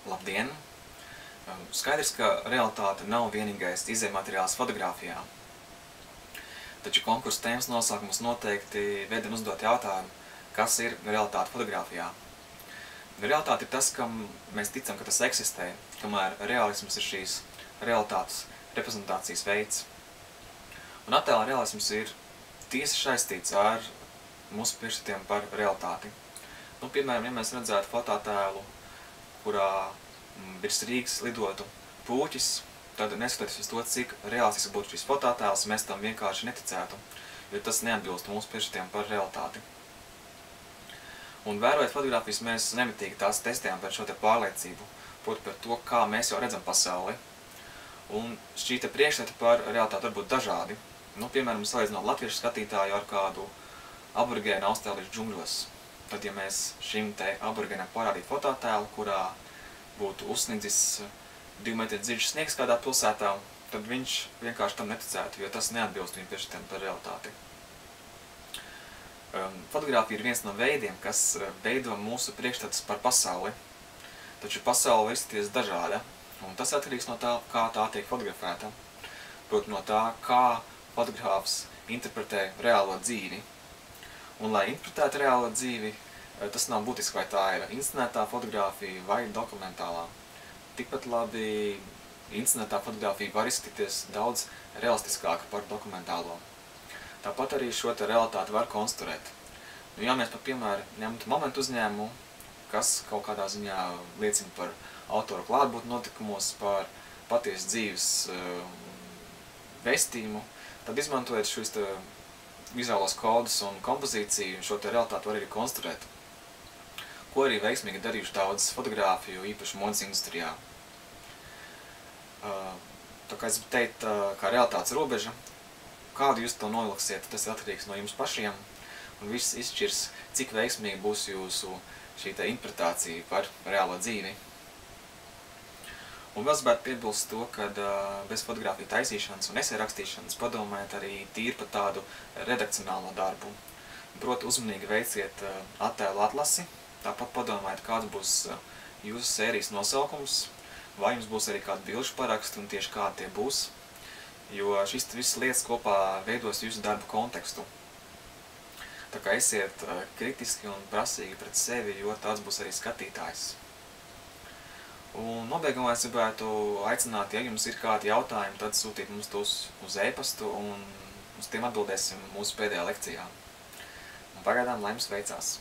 Labdien! Skaidrs, ka realitāte nav vienīgais izejmateriāls fotogrāfijā. Taču konkursa tēmas nosaukums noteikti vedam uzdot jautājumu, kas ir realitāte fotogrāfijā. Realitāte ir tas, kam mēs ticam, ka tas eksistē, kamēr realisms ir šīs realitātes reprezentācijas veids. Un attēla realisms ir tieši saistīts ar mūsu priekšstatiem par realitāti. Piemēram, ja mēs redzētu fotoattēlu, kurā virs Rīgas lidotu puķis, tad neskatoties uz to, cik realistisks būtu šis fotoattēls, mēs tam vienkārši neticētu, jo tas neatbilst mūsu priekšstatiem par realitāti. Un vērojot fotogrāfijas, mēs nemitīgi tās testējam par šo te pārliecību, proti par to, kā mēs jau redzam pasauli. Un šī te priekšstati par realitāti var būt dažādi. Piemēram, salīdzinot latviešu skatītāju ar kādu aborigēnu austrāliešu džungļos. Tad, ja mēs šim te aborigēnam parādītu fotoattēlu, kurā būtu uzsnidzis 2 metru dziļš sniegs kādā pilsētā, tad viņš vienkārši tam neticētu, jo tas neatbilst viņa priekšstatiem par realitāti. Fotogrāfija ir viens no veidiem, kas veido mūsu priekšstatus par pasauli, taču pasaule var izskatīties dažāda, un tas atkarīgs no tā, kā tā tiek fotografēta, proti no tā, kā fotogrāfs interpretē reālo dzīvi. Un, lai interpretētu reālo dzīvi, tas nav būtiski, vai tā ir inscenētā fotogrāfija vai dokumentālā. Tikpat labi inscenētā fotogrāfija var izskatīties daudz realistiskāka par dokumentālo. Tāpat arī šo te realitāti var konstruēt. Ja mēs par piemēru ņemtu momentu uzņēmumu, kas kaut kādā ziņā liecina par autoru klātbūtni notikumos, par patiesu dzīves vēstījumu, tad izmantojot šos te vizuālos kodus un kompozīciju, šo te realitāti var arī konstruēt, ko arī veiksmīgi darījuši daudz fotogrāfiju, īpaši modes industrijā. Tā kā es teikt, kā realitātes robeža, kādu jūs to novilksiet, tas ir atkarīgs no jums pašiem, un viss izšķirs, cik veiksmīgi būs jūsu šī te interpretācija par reālo dzīvi. Un vēl es gribētu piebilst to, ka bez fotogrāfiju taisīšanas un esē rakstīšanas padomājiet arī tīri par tādu redakcionālo darbu. Proti uzmanīgi veiciet attēlu atlasi, tāpat padomājiet, kāds būs jūsu sērijas nosaukums, vai jums būs arī kādi bilžu paraksti un tieši kādi tie būs, jo šis visas lietas kopā veidos jūsu darbu kontekstu. Tā kā esiet kritiski un prasīgi pret sevi, jo tāds būs arī skatītājs. Un nobeigumā es gribētu aicināt, ja jums ir kādi jautājumi, tad sūtīt mums tos uz e-pastu un uz tiem atbildēsim mūsu pēdējā lekcijā. Un pagaidām, lai jums veicās!